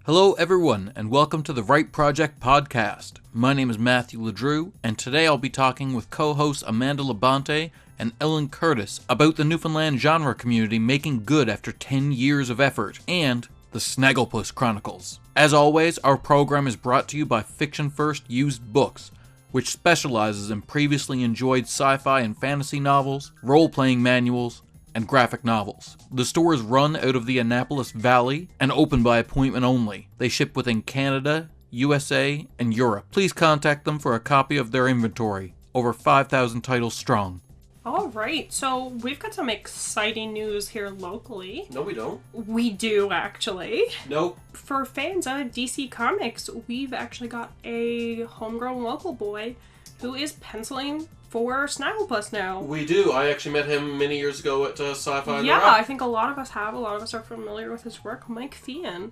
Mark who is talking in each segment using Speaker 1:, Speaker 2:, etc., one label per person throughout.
Speaker 1: Hello everyone, and welcome to the Right Project podcast. My name is Matthew LeDrew, and today I'll be talking with co-hosts Amanda Labonte and Ellen Curtis about the Newfoundland genre community making good after 10 years of effort, and the Snagglepuss Chronicles. As always, our program is brought to you by Fiction First Used Books, which specializes in previously enjoyed sci-fi and fantasy novels, role-playing manuals, and graphic novels. The store is run out of the Annapolis Valley and open by appointment only. They ship within Canada, USA, and Europe. Please contact them for a copy of their inventory, over 5,000 titles strong.
Speaker 2: Alright, so we've got some exciting news here locally.
Speaker 1: No, we don't.
Speaker 2: We do, actually.
Speaker 1: Nope.
Speaker 2: For fans of DC Comics, we've actually got a homegrown local boy who is penciling for Snagglepuss now.
Speaker 1: We do. I actually met him many years ago at Sci-Fi.
Speaker 2: Yeah, I think a lot of us have. A lot of us are familiar with his work. Mike Fian.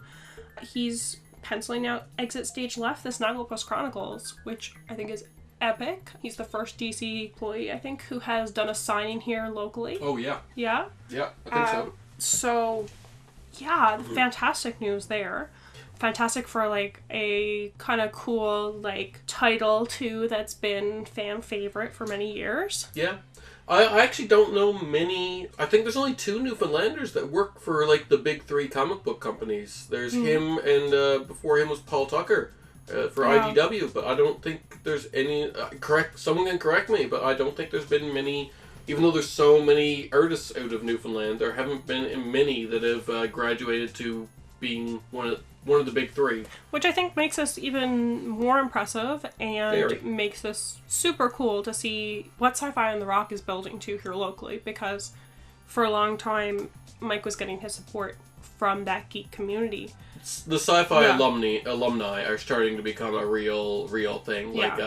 Speaker 2: He's penciling out Exit Stage Left, the Snagglepuss Chronicles, which I think is epic. He's the first DC employee, I think, who has done a signing here locally.
Speaker 1: Oh, yeah.
Speaker 2: Yeah?
Speaker 1: Yeah, I think so.
Speaker 2: So, yeah, fantastic news there. Fantastic for, like, a kind of cool, like, title, too, that's been fan favorite for many years.
Speaker 3: Yeah. I actually don't know many... I think there's only two Newfoundlanders that work for, like, the big three comic book companies. There's him and, before him was Paul Tucker for IDW, but I don't think there's any... someone can correct me, but I don't think there's been many... Even though there's so many artists out of Newfoundland, there haven't been many that have graduated to being one of the big three. Which
Speaker 2: I think makes us even more impressive and makes us super cool to see what Sci-Fi on the Rock is building to here locally, because for a long time Mike was getting his support from that geek community.
Speaker 3: The Sci-Fi alumni are starting to become a real thing. Like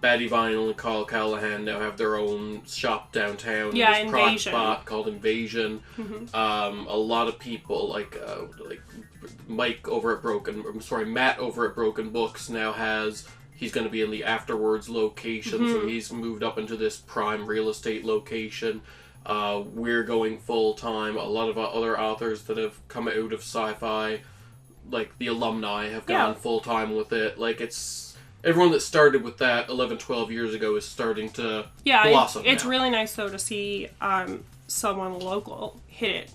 Speaker 3: Batty Vinyl and Carl Callahan now have their own shop downtown.
Speaker 2: Yeah,
Speaker 3: There's
Speaker 2: Invasion.
Speaker 3: Spot called Invasion. A lot of people like Matt over at Broken Books now he's going to be in the Afterwards location, so he's moved up into this prime real estate location. We're going full time. A lot of other authors that have come out of Sci-Fi, like the alumni, have gone full time with it. Like it's everyone that started with that 11, 12 years ago is starting to blossom.
Speaker 2: It's really nice though to see someone local hit it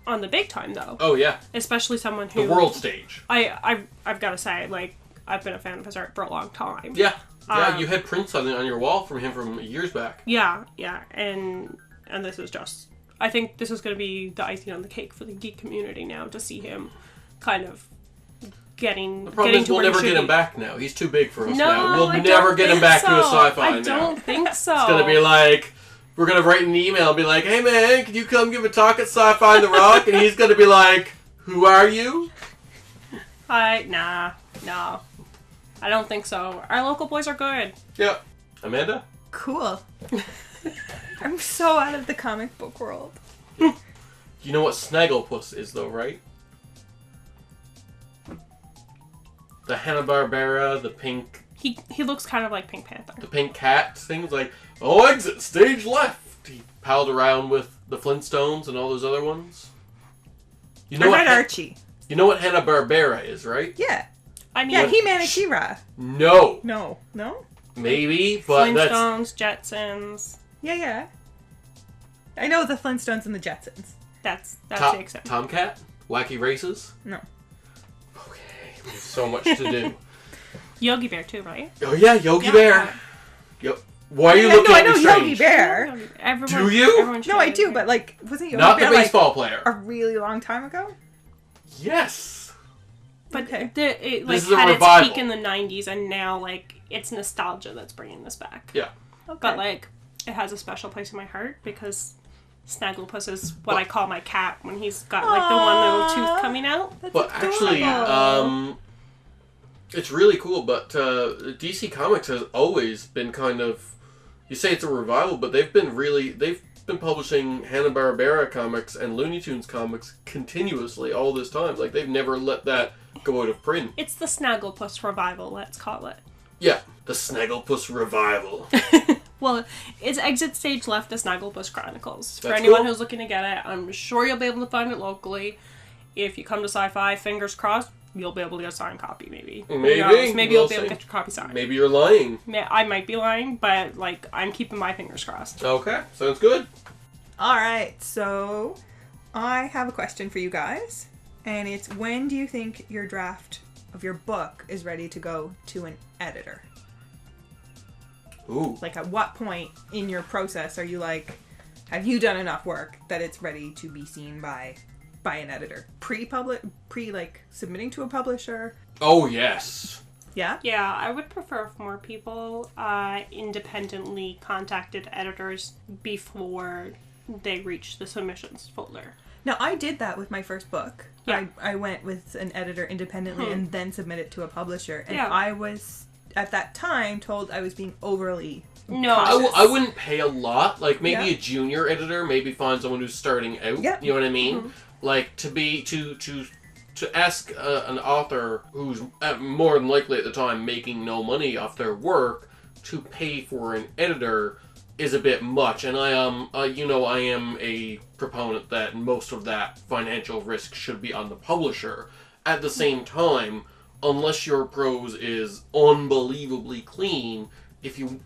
Speaker 2: on the big time, though.
Speaker 3: Oh, yeah.
Speaker 2: Especially someone who...
Speaker 3: The world stage.
Speaker 2: I've got to say, like, I've been a fan of his art for a long time.
Speaker 3: Yeah. Yeah, you had prints on your wall from him from years back.
Speaker 2: Yeah. And this is just... I think this is going to be the icing on the cake for the geek community now, to see him kind of getting...
Speaker 3: The problem is we'll never get him back now. He's too big for us now. We'll never get him back to a Sci-Fi now.
Speaker 2: I don't think so.
Speaker 3: It's going to be like... We're going to write an email and be like, hey man, can you come give a talk at Sci-Fi on the Rock? And he's going to be like, who are you?
Speaker 2: No. I don't think so. Our local boys are good.
Speaker 3: Yeah. Amanda?
Speaker 4: Cool. I'm so out of the comic book world.
Speaker 3: You know what Snagglepuss is though, right? The Hanna-Barbera, the pink...
Speaker 2: He looks kind of like Pink Panther.
Speaker 3: The pink cat things like, Exit Stage Left. He palled around with the Flintstones and all those other ones. You know what
Speaker 4: Archie.
Speaker 3: You know what Hanna-Barbera is, right?
Speaker 4: Yeah.
Speaker 2: I mean,
Speaker 4: He-Man and She-Ra.
Speaker 3: No.
Speaker 4: No.
Speaker 3: Maybe, but
Speaker 2: Flintstones, Jetsons.
Speaker 4: Yeah. I know the Flintstones and the Jetsons.
Speaker 2: That's the exception.
Speaker 3: Tomcat? Wacky Races?
Speaker 4: No.
Speaker 3: Okay, there's so much to do.
Speaker 2: Yogi Bear too, right?
Speaker 3: Oh yeah, Yogi Bear. Yep. Why are you looking at me strange?
Speaker 4: Yogi Bear.
Speaker 3: Do you?
Speaker 4: No, I do, but like, wasn't Yogi
Speaker 3: Not
Speaker 4: Bear
Speaker 3: the baseball player.
Speaker 4: A really long time ago?
Speaker 3: Yes.
Speaker 2: But
Speaker 4: okay.
Speaker 2: It
Speaker 3: this is
Speaker 2: had
Speaker 3: a
Speaker 2: its
Speaker 3: revival.
Speaker 2: peak in the 90s, and now like it's nostalgia that's bringing this back.
Speaker 3: Yeah.
Speaker 4: Okay.
Speaker 2: But like, it has a special place in my heart because Snagglepuss is what I call my cat when he's got like the one little tooth coming out.
Speaker 4: That's
Speaker 3: but actually, it's really cool, but DC Comics has always been kind of... You say it's a revival, but they've been publishing Hanna-Barbera comics and Looney Tunes comics continuously all this time. Like, they've never let that go out of print.
Speaker 2: It's the Snagglepuss revival, let's call it.
Speaker 3: Yeah, the Snagglepuss revival.
Speaker 2: Well, it's Exit Stage Left, the Snagglepuss Chronicles. For
Speaker 3: That's
Speaker 2: anyone
Speaker 3: cool.
Speaker 2: who's looking to get it, I'm sure you'll be able to find it locally. If you come to Sci-Fi, fingers crossed, you'll be able to get a signed copy, maybe.
Speaker 3: Maybe.
Speaker 2: Who knows? Maybe
Speaker 3: We'll
Speaker 2: you'll be able
Speaker 3: see.
Speaker 2: to get your copy signed.
Speaker 3: Maybe you're lying.
Speaker 2: I might be lying, but, like, I'm keeping my fingers crossed.
Speaker 3: Okay, sounds good.
Speaker 4: All right, so I have a question for you guys, and it's when do you think your draft of your book is ready to go to an editor?
Speaker 3: Ooh.
Speaker 4: Like, at what point in your process are you like, have you done enough work that it's ready to be seen by an editor? Like, submitting to a publisher?
Speaker 3: Oh, yes.
Speaker 4: Yeah?
Speaker 2: Yeah, I would prefer if more people independently contacted editors before they reach the submissions folder.
Speaker 4: Now, I did that with my first book.
Speaker 2: Yeah.
Speaker 4: I went with an editor independently and then submitted to a publisher. And
Speaker 2: Yeah.
Speaker 4: I was, at that time, told I was being overly
Speaker 2: No,
Speaker 4: cautious.
Speaker 3: I wouldn't pay a lot. Like, maybe
Speaker 4: Yeah.
Speaker 3: a junior editor, maybe find someone who's starting out.
Speaker 4: Yeah.
Speaker 3: You know what I mean? Like, to ask an author who's more than likely at the time making no money off their work to pay for an editor is a bit much. And I am a proponent that most of that financial risk should be on the publisher. At the same time, unless your prose is unbelievably clean, if you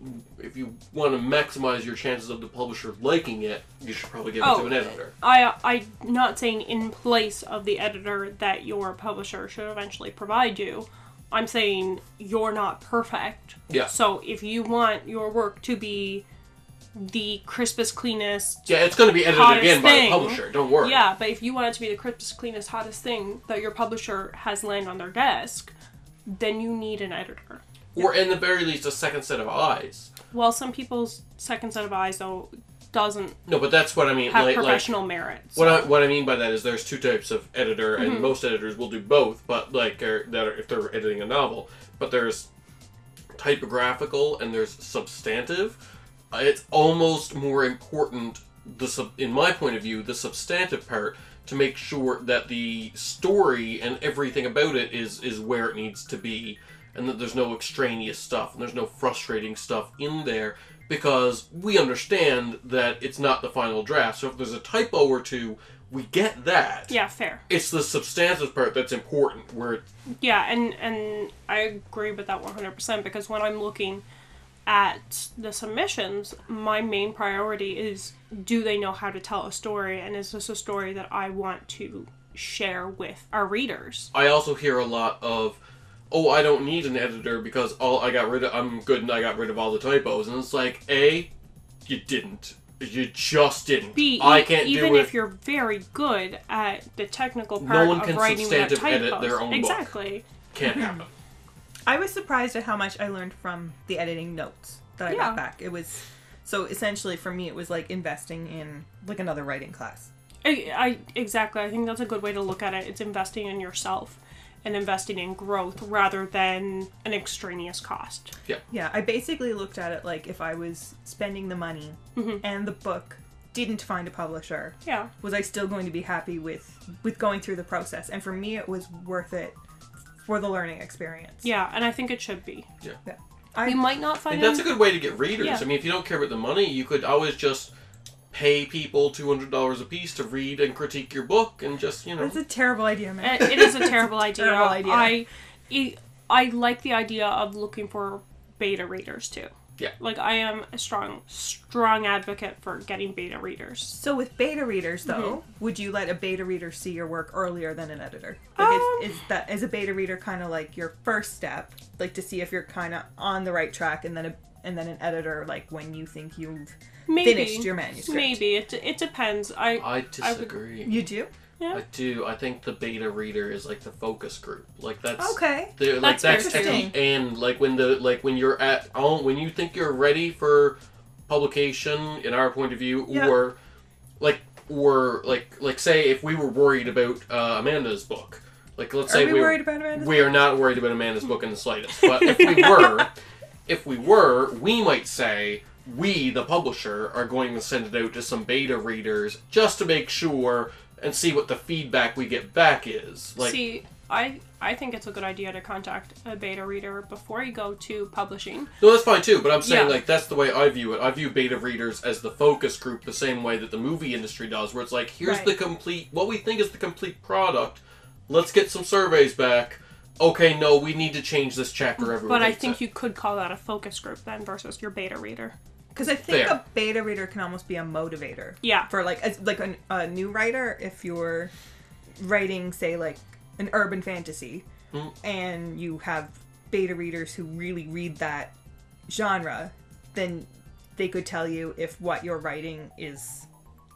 Speaker 3: want to maximize your chances of the publisher liking it, you should probably give it to an editor.
Speaker 2: I'm not saying in place of the editor that your publisher should eventually provide you. I'm saying you're not perfect.
Speaker 3: Yeah.
Speaker 2: So if you want your work to be the crispest, cleanest,
Speaker 3: Yeah, it's going to be edited
Speaker 2: hottest
Speaker 3: again by the
Speaker 2: thing.
Speaker 3: publisher. Don't worry.
Speaker 2: Yeah, but if you want it to be the crispest, cleanest, hottest thing that your publisher has land on their desk, then you need an editor.
Speaker 3: Or in the very least, a second set of eyes.
Speaker 2: Well, some people's second set of eyes, though, doesn't
Speaker 3: No, but that's what I mean.
Speaker 2: have professional merit. So.
Speaker 3: What I mean by that is there's two types of editor, and most editors will do both. But like if they're editing a novel, but there's typographical and there's substantive. It's almost more important, in my point of view, the substantive part, to make sure that the story and everything about it is where it needs to be, and that there's no extraneous stuff and there's no frustrating stuff in there, because we understand that it's not the final draft. So if there's a typo or two, we get that.
Speaker 2: Yeah, fair.
Speaker 3: It's the substantive part that's important, where
Speaker 2: Yeah, and I agree with that 100%, because when I'm looking at the submissions, my main priority is, do they know how to tell a story, and is this a story that I want to share with our readers?
Speaker 3: I also hear a lot of, oh, I don't need an editor because I'm good and I got rid of all the typos. And it's like, A, you didn't. You just didn't.
Speaker 2: B,
Speaker 3: I can't
Speaker 2: even
Speaker 3: do it.
Speaker 2: if you're very good at the technical part
Speaker 3: No one
Speaker 2: of
Speaker 3: can
Speaker 2: writing without
Speaker 3: substantive edit
Speaker 2: typos.
Speaker 3: their own book.
Speaker 2: Exactly.
Speaker 3: Can't happen.
Speaker 4: I was surprised at how much I learned from the editing notes that I
Speaker 2: Yeah.
Speaker 4: got back. It was, so essentially for me, it was like investing in like another writing class.
Speaker 2: Exactly. I think that's a good way to look at it. It's investing in yourself and investing in growth rather than an extraneous cost.
Speaker 4: Yeah, I basically looked at it like if I was spending the money and the book didn't find a publisher,
Speaker 2: Yeah.
Speaker 4: was I still going to be happy with going through the process? And for me, it was worth it for the learning experience.
Speaker 2: Yeah, and I think it should be.
Speaker 3: Yeah.
Speaker 2: You might not find
Speaker 3: And that's a good way to get readers.
Speaker 2: Yeah.
Speaker 3: I mean, if you don't care about the money, you could always just pay people $200 a piece to read and critique your book, and just,
Speaker 4: That's a terrible idea, man.
Speaker 2: It is a terrible idea.
Speaker 4: Terrible idea.
Speaker 2: I like the idea of looking for beta readers too.
Speaker 3: Yeah.
Speaker 2: Like, I am a strong advocate for getting beta readers.
Speaker 4: So with beta readers, though, would you let a beta reader see your work earlier than an editor? Like, is a beta reader kind of like your first step, like to see if you're kind of on the right track, and then an editor, like when you think you've finished your manuscript?
Speaker 2: Maybe it depends.
Speaker 3: I disagree.
Speaker 4: You do?
Speaker 2: Yeah.
Speaker 3: I do. I think the beta reader is like the focus group. Like that's
Speaker 4: Okay.
Speaker 3: Like
Speaker 2: That's
Speaker 3: that's at
Speaker 4: interesting.
Speaker 3: the end. Like when when you think you're ready for publication, in our point of view,
Speaker 4: Yeah.
Speaker 3: or say if we were worried about Amanda's book. Like let's say
Speaker 4: Are we worried about Amanda's
Speaker 3: we are not worried about Amanda's book in the slightest. But if we were, we might say, we, the publisher, are going to send it out to some beta readers just to make sure and see what the feedback we get back is. Like,
Speaker 2: See, I think it's a good idea to contact a beta reader before you go to publishing.
Speaker 3: no, that's fine too, but I'm saying,
Speaker 2: Yeah.
Speaker 3: like, that's the way I view it. I view beta readers as the focus group the same way that the movie industry does, where it's like, here's
Speaker 4: Right.
Speaker 3: what we think is the complete product. Let's get some surveys back. okay, no, we need to change this chapter. Everyone
Speaker 2: But I
Speaker 3: hates
Speaker 2: think
Speaker 3: it.
Speaker 2: you could call that a focus group then versus your beta reader.
Speaker 4: Because I think
Speaker 3: Fair.
Speaker 4: a beta reader can almost be a motivator.
Speaker 2: Yeah.
Speaker 4: For like a new writer, if you're writing, say, like an urban fantasy, and you have beta readers who really read that genre, then they could tell you if what you're writing is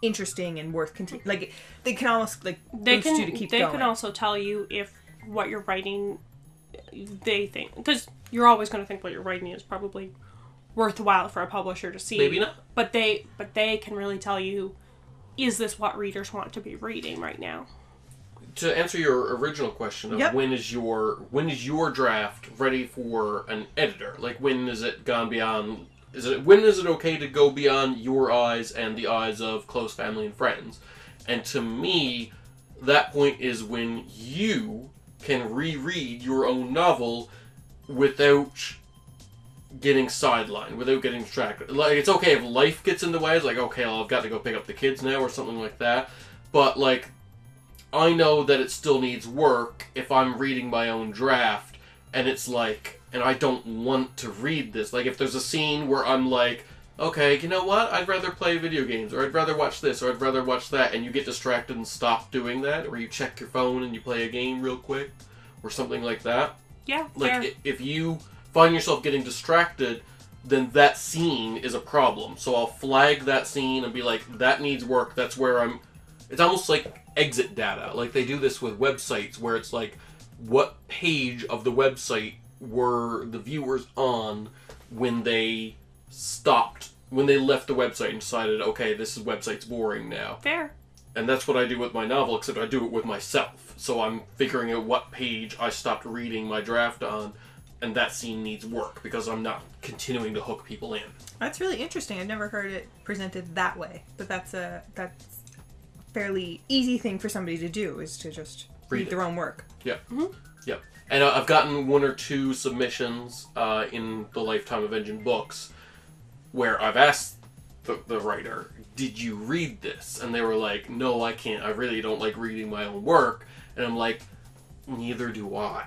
Speaker 4: interesting and worth continuing. Like, they can almost like boost you to keep going.
Speaker 2: They can also tell you if what you're writing, they think, because you're always going to think what you're writing is probably worthwhile for a publisher to see.
Speaker 3: Maybe not.
Speaker 2: But they can really tell you, is this what readers want to be reading right now?
Speaker 3: To answer your original question of when is your draft ready for an editor? Like, when is it gone beyond? When is it okay to go beyond your eyes and the eyes of close family and friends? And to me, that point is when you can reread your own novel without getting sidelined, without getting distracted. Like, it's okay if life gets in the way. It's like, okay, well, I've got to go pick up the kids now or something like that. But, like, I know that it still needs work if I'm reading my own draft, and it's like, and I don't want to read this. Like, if there's a scene where I'm like, okay, you know what? I'd rather play video games, or I'd rather watch this, or I'd rather watch that, and you get distracted and stop doing that, or you check your phone and you play a game real quick, or something like that.
Speaker 2: Yeah,
Speaker 3: Like, if you find yourself getting distracted, then that scene is a problem. So I'll flag that scene and be like, that needs work. That's where I'm... It's almost like exit data. Like, they do this with websites, where it's like, what page of the website were the viewers on when they stopped, when they left the website and decided, okay, this website's boring now.
Speaker 2: Fair.
Speaker 3: And that's what I do with my novel, except I do it with myself. So I'm figuring out what page I stopped reading my draft on, and that scene needs work, because I'm not continuing to hook people in.
Speaker 4: That's really interesting. I've never heard it presented that way. But that's a fairly easy thing for somebody to do, is to just read their own work.
Speaker 3: Yeah. Mm-hmm. Yep. And I've gotten 1 or 2 submissions in the lifetime of Engine Books where I've asked the writer, did you read this? And they were like, no, I can't. I really don't like reading my own work. And I'm like, neither do I.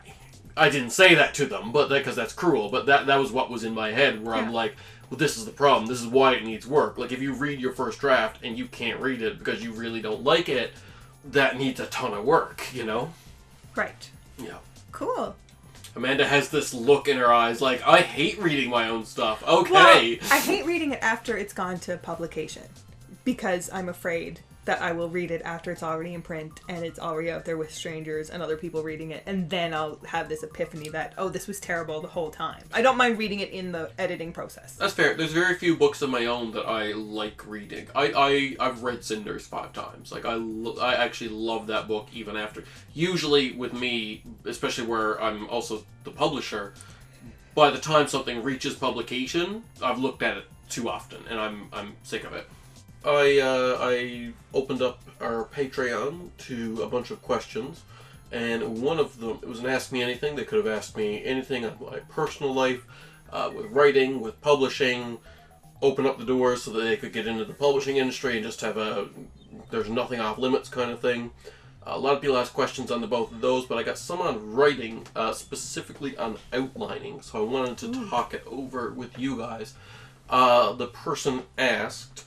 Speaker 3: I didn't say that to them, but because that's cruel. But that was what was in my head, where I'm like, well, this is the problem. This is why it needs work. Like, if you read your first draft and you can't read it because you really don't like it, that needs a ton of work, you know?
Speaker 4: Right.
Speaker 3: Yeah.
Speaker 4: Cool.
Speaker 3: Amanda has this look in her eyes like, I hate reading my own stuff. Okay.
Speaker 4: Well, I hate reading it after it's gone to publication, because I'm afraid that I will read it after it's already in print and it's already out there with strangers and other people reading it, and then I'll have this epiphany that, oh, this was terrible the whole time. I don't mind reading it in the editing process.
Speaker 3: That's fair. There's very few books of my own that I like reading. I've read Cinders 5 times. Like, I actually love that book even after. Usually with me, especially where I'm also the publisher, by the time something reaches publication, I've looked at it too often and I'm sick of it. I opened up our Patreon to a bunch of questions, and one of them, it was an Ask Me Anything. They could have asked me anything on my personal life, with writing, with publishing, open up the doors so that they could get into the publishing industry and just have there's nothing off limits kind of thing. A lot of people ask questions on both of those, but I got some on writing, specifically on outlining, so I wanted to talk it over with you guys. The person asked,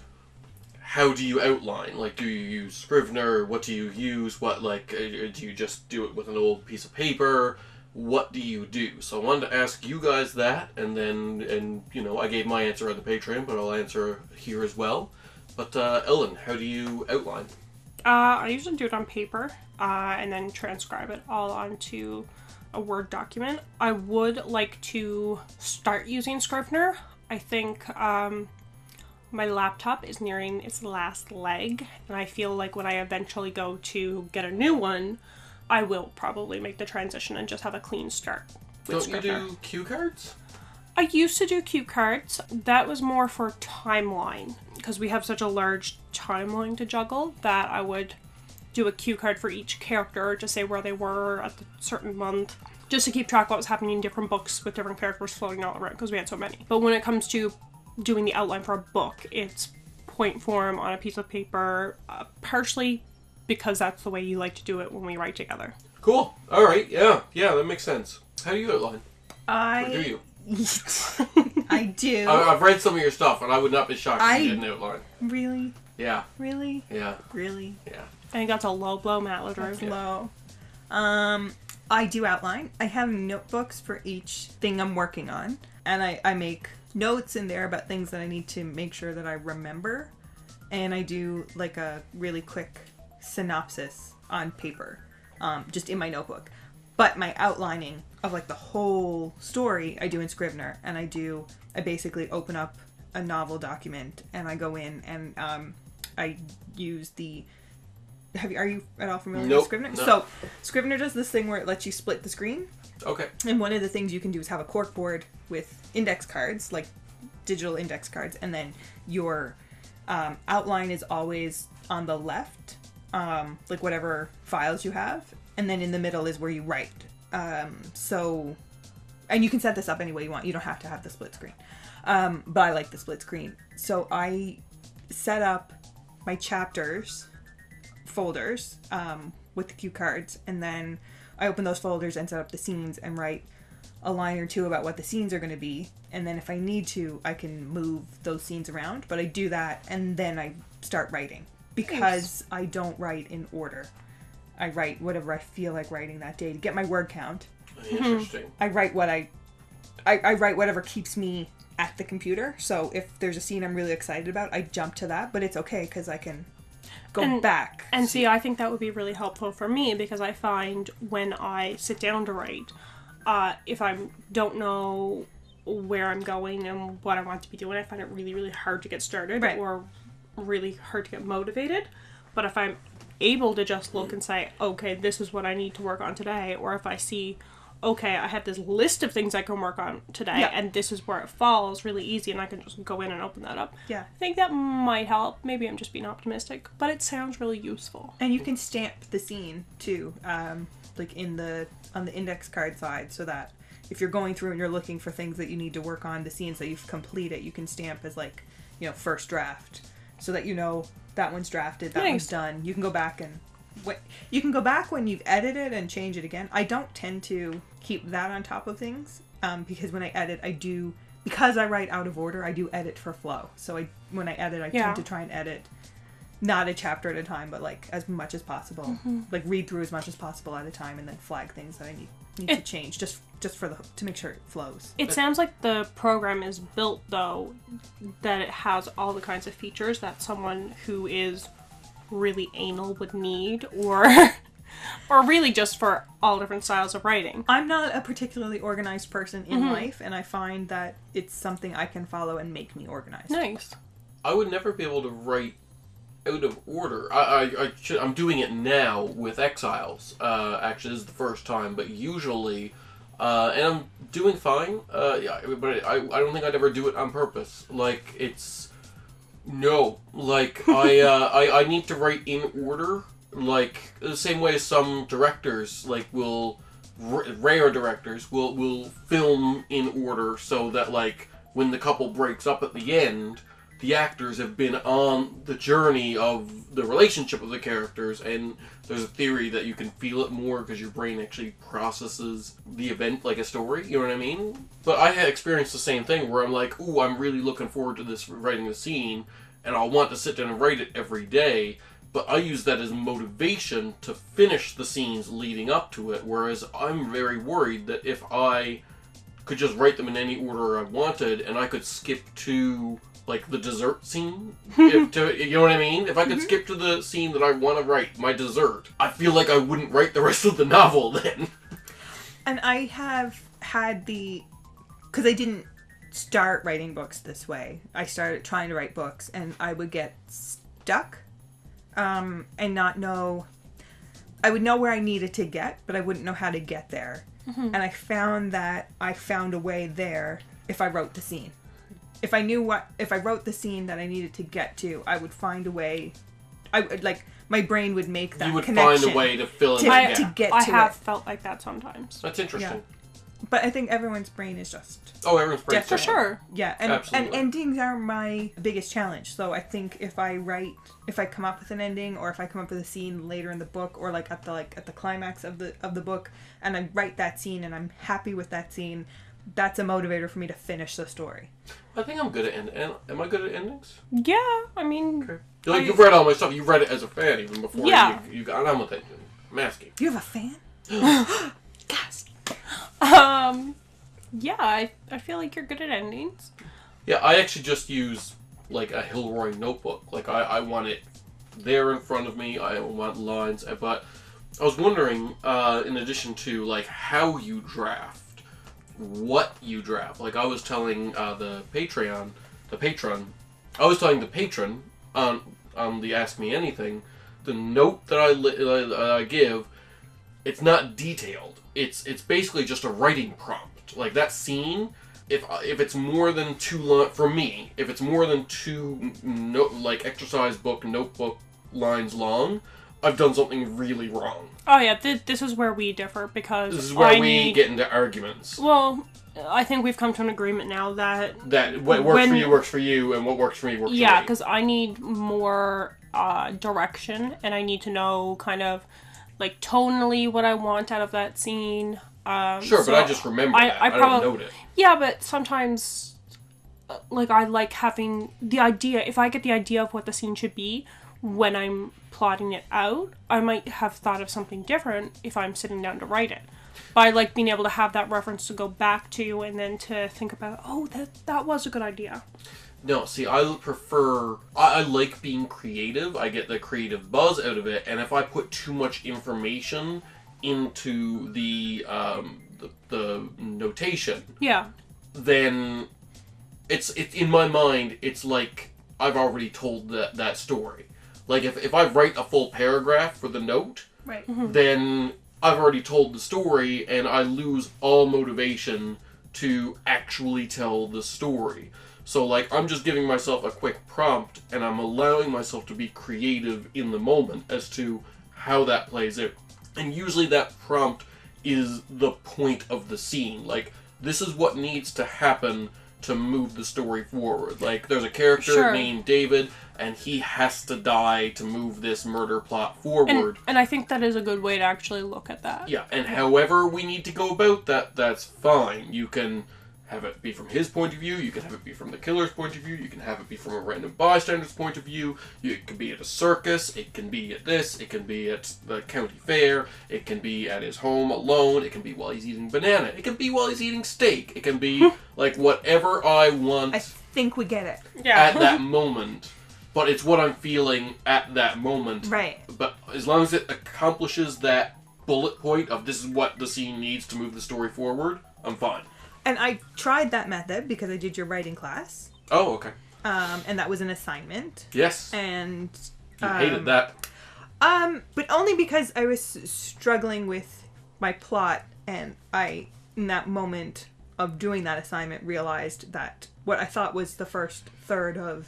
Speaker 3: how do you outline? Like, do you use Scrivener? What do you use? What, like, do you just do it with an old piece of paper? What do you do? So I wanted to ask you guys that, and you know, I gave my answer on the Patreon, but I'll answer here as well. But, Ellen, how do you outline?
Speaker 2: I usually do it on paper, and then transcribe it all onto a Word document. I would like to start using Scrivener. I think, my laptop is nearing its last leg, and I feel like when I eventually go to get a new one, I will probably make the transition and just have a clean start with Scrivener.
Speaker 3: Don't you do cue cards?
Speaker 2: I used to do cue cards. That was more for timeline, because we have such a large timeline to juggle that I would do a cue card for each character to say where they were at a certain month, just to keep track of what was happening in different books with different characters floating all around, because we had so many. But when it comes to doing the outline for a book, it's point form on a piece of paper, partially because that's the way you like to do it when we write together.
Speaker 3: Cool. All right. Yeah, that makes sense. How do you outline? Or do you?
Speaker 4: I do.
Speaker 3: I've read some of your stuff, and I would not be shocked if you didn't outline.
Speaker 4: Really?
Speaker 3: Yeah.
Speaker 4: Really?
Speaker 3: Yeah.
Speaker 4: Really?
Speaker 3: Yeah.
Speaker 2: I think that's a low blow, Matt LeDrew.
Speaker 4: That's low. I do outline. I have notebooks for each thing I'm working on, and I make notes in there about things that I need to make sure that I remember, and I do like a really quick synopsis on paper, just in my notebook. But my outlining of like the whole story I do in Scrivener, and I basically open up a novel document and I go in and I use the are you at all familiar with Scrivener?
Speaker 3: No.
Speaker 4: So Scrivener does this thing where it lets you split the screen.
Speaker 3: Okay.
Speaker 4: And one of the things you can do is have a corkboard with index cards, like digital index cards, and then your outline is always on the left, like whatever files you have, and then in the middle is where you write. And you can set this up any way you want. You don't have to have the split screen. But I like the split screen. So I set up my chapters folders with the cue cards, and then I open those folders and set up the scenes and write a line or two about what the scenes are going to be, and then if I need to I can move those scenes around, but I do that and then I start writing because I don't write in order. I write whatever I feel like writing that day to get my word count.
Speaker 3: Interesting.
Speaker 4: I write what I write whatever keeps me at the computer, so if there's a scene I'm really excited about, I jump to that, but it's okay because I can go back.
Speaker 2: And see, I think that would be really helpful for me because I find when I sit down to write, if I don't know where I'm going and what I want to be doing, I find it really, really hard to get started or really hard to get motivated. But if I'm able to just look and say, okay, this is what I need to work on today, or if I see, okay, I have this list of things I can work on today, and this is where it falls really easy, and I can just go in and open that up.
Speaker 4: Yeah.
Speaker 2: I think that might help. Maybe I'm just being optimistic, but it sounds really useful.
Speaker 4: And you can stamp the scene, too, like on the index card side, so that if you're going through and you're looking for things that you need to work on, the scenes that you've completed, you can stamp as, like, first draft, so that that one's drafted, that one's done. You can go back and... You can go back when you've edited and change it again. I don't tend to keep that on top of things because when I edit, because I write out of order, I do edit for flow. So when I edit, I tend to try and edit not a chapter at a time, but like as much as possible. Like read through as much as possible at a time and then flag things that I need to change just to make sure it flows.
Speaker 2: It sounds like the program is built, though, that it has all the kinds of features that someone who is really anal would need, or really just for all different styles of writing.
Speaker 4: I'm not a particularly organized person in life, and I find that it's something I can follow and make me organized.
Speaker 2: Nice.
Speaker 3: I would never be able to write out of order. I'm doing it now with Exiles. Actually, this is the first time, but usually, and I'm doing fine. But I don't think I'd ever do it on purpose. Like No, like, I need to write in order, like, the same way some directors, like, rare directors will film in order so that, like, when the couple breaks up at the end, the actors have been on the journey of the relationship of the characters, and there's a theory that you can feel it more because your brain actually processes the event like a story, you know what I mean? But I had experienced the same thing where I'm like, ooh, I'm really looking forward to this, writing the scene, and I'll want to sit down and write it every day, but I use that as motivation to finish the scenes leading up to it, whereas I'm very worried that if I could just write them in any order I wanted, and I could skip to, like, the dessert scene, you know what I mean? If I could skip to the scene that I want to write, my dessert, I feel like I wouldn't write the rest of the novel then.
Speaker 4: And I have had because I didn't start writing books this way. I started trying to write books, and I would get stuck and not know... I would know where I needed to get, but I wouldn't know how to get there. And I found that I found a way there if I wrote the scene. If I wrote the scene that I needed to get to, I would find a way. My brain would make that connection.
Speaker 3: You would find a way to fill in the gap.
Speaker 4: to get to
Speaker 2: I have
Speaker 4: it.
Speaker 2: felt like that sometimes.
Speaker 3: That's interesting.
Speaker 4: But I think everyone's brain is just...
Speaker 3: Oh, everyone's brain.
Speaker 2: For sure.
Speaker 4: Yeah, and
Speaker 3: Absolutely.
Speaker 4: endings are my biggest challenge. So I think if I come up with an ending, or if I come up with a scene later in the book, or like at the climax of the book, and I write that scene and I'm happy with that scene, that's a motivator for me to finish the story.
Speaker 3: I think I'm good at am I good at endings?
Speaker 2: Yeah, I mean...
Speaker 3: Okay. Like, you've read all my stuff. You read it as a fan even before you got on with it. I'm asking.
Speaker 4: You have a fan?
Speaker 2: Gasp. Yeah, I feel like you're good at endings.
Speaker 3: Yeah, I actually just use, like, a Hilroy notebook. Like, I want it there in front of me. I want lines. But I was wondering, in addition to, like, how you draft, what you draft. Like, I was telling the patron on the Ask Me Anything, the note that I give, it's not detailed. It's basically just a writing prompt. Like, that scene, if it's more than for me, if it's more than two exercise book, notebook lines long, I've done something really wrong.
Speaker 2: Oh yeah, this is where we differ, because
Speaker 3: this is where we get into arguments.
Speaker 2: Well, I think we've come to an agreement now that
Speaker 3: what works for you, and what works for me works for me.
Speaker 2: Yeah, because I need more direction, and I need to know kind of like tonally what I want out of that scene.
Speaker 3: Sure, but I just remember that. I don't note it.
Speaker 2: Yeah, but sometimes, like, I like having the idea. If I get the idea of what the scene should be when I'm plotting it out, I might have thought of something different if I'm sitting down to write it. But I like being able to have that reference to go back to, and then to think about, oh, that was a good idea.
Speaker 3: No, see, I like being creative. I get the creative buzz out of it, and if I put too much information into the notation, then it's in my mind, it's like I've already told that story. Like, if I write a full paragraph for the note,
Speaker 2: right,
Speaker 3: then I've already told the story, and I lose all motivation to actually tell the story. So, like, I'm just giving myself a quick prompt, and I'm allowing myself to be creative in the moment as to how that plays out. And usually that prompt is the point of the scene. Like, this is what needs to happen to move the story forward. Like, there's a character named David, and he has to die to move this murder plot forward.
Speaker 2: And I think that is a good way to actually look at that.
Speaker 3: Yeah, and however we need to go about that, that's fine. You can have it be from his point of view, you can have it be from the killer's point of view, you can have it be from a random bystander's point of view, it can be at a circus, it can be at this, it can be at the county fair, it can be at his home alone, it can be while he's eating banana, it can be while he's eating steak, it can be like whatever I want.
Speaker 4: I think we get it.
Speaker 3: At that moment. But it's what I'm feeling at that moment.
Speaker 4: Right.
Speaker 3: But as long as it accomplishes that bullet point of this is what the scene needs to move the story forward, I'm fine.
Speaker 4: And I tried that method because I did your writing class.
Speaker 3: Oh, okay.
Speaker 4: And that was an assignment.
Speaker 3: Yes.
Speaker 4: And
Speaker 3: you hated that.
Speaker 4: But only because I was struggling with my plot, and I, in that moment of doing that assignment, realized that what I thought was the first third of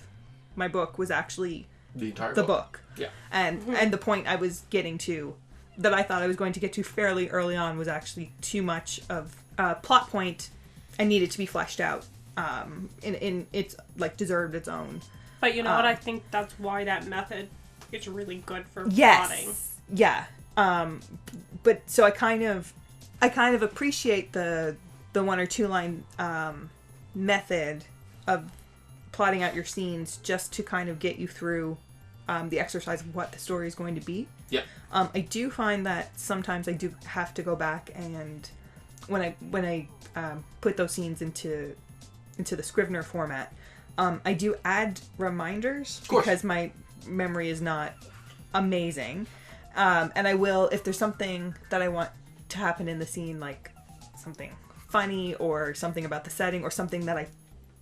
Speaker 4: my book was actually
Speaker 3: the entire
Speaker 4: book.
Speaker 3: Yeah.
Speaker 4: And the point I was getting to, that I thought I was going to get to fairly early on, was actually too much of a plot point and needed to be fleshed out. In its, like, deserved its own.
Speaker 2: But you know what? I think that's why that method is really good for plotting.
Speaker 4: Yeah. But so I kind of appreciate the 1 or 2 line method of plotting out your scenes, just to kind of get you through the exercise of what the story is going to be.
Speaker 3: Yeah.
Speaker 4: I do find that sometimes I do have to go back, and when I put those scenes into the Scrivener format, I do add reminders because my memory is not amazing, and I will, if there's something that I want to happen in the scene, like something funny or something about the setting or something that I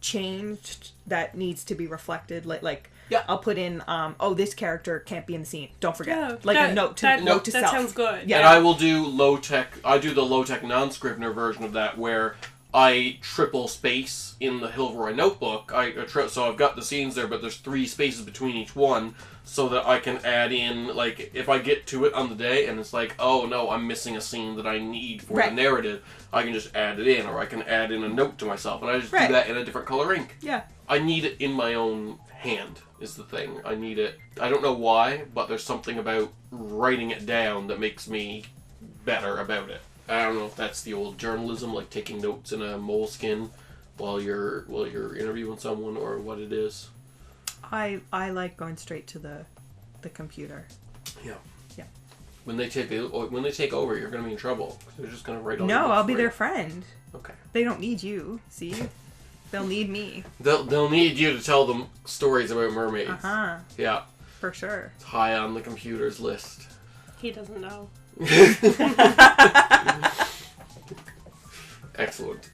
Speaker 4: changed that needs to be reflected, like I'll put in this character can't be in the scene, don't forget, a note to self.
Speaker 2: That sounds good.
Speaker 3: And I will do I do the low-tech non-Scrivener version of that, where I triple space in the Hilroy notebook. So I've got the scenes there, but there's 3 spaces between each one, so that I can add in, like, if I get to it on the day and it's like, oh no, I'm missing a scene that I need for the narrative, I can just add it in, or I can add in a note to myself, and I just do that in a different color ink.
Speaker 4: Yeah.
Speaker 3: I need it in my own hand, is the thing. I need it. I don't know why, but there's something about writing it down that makes me better about it. I don't know if that's the old journalism, like taking notes in a moleskin while you're interviewing someone, or what it is.
Speaker 4: I like going straight to the computer.
Speaker 3: Yeah.
Speaker 4: Yeah.
Speaker 3: When they take over, you're going to be in trouble. They're just going to write all
Speaker 4: No, I'll be their friend.
Speaker 3: Okay.
Speaker 4: They don't need you. See, they'll need me.
Speaker 3: They'll need you to tell them stories about mermaids. Yeah.
Speaker 4: For sure.
Speaker 3: It's high on the computer's list.
Speaker 2: He doesn't know.
Speaker 3: Excellent.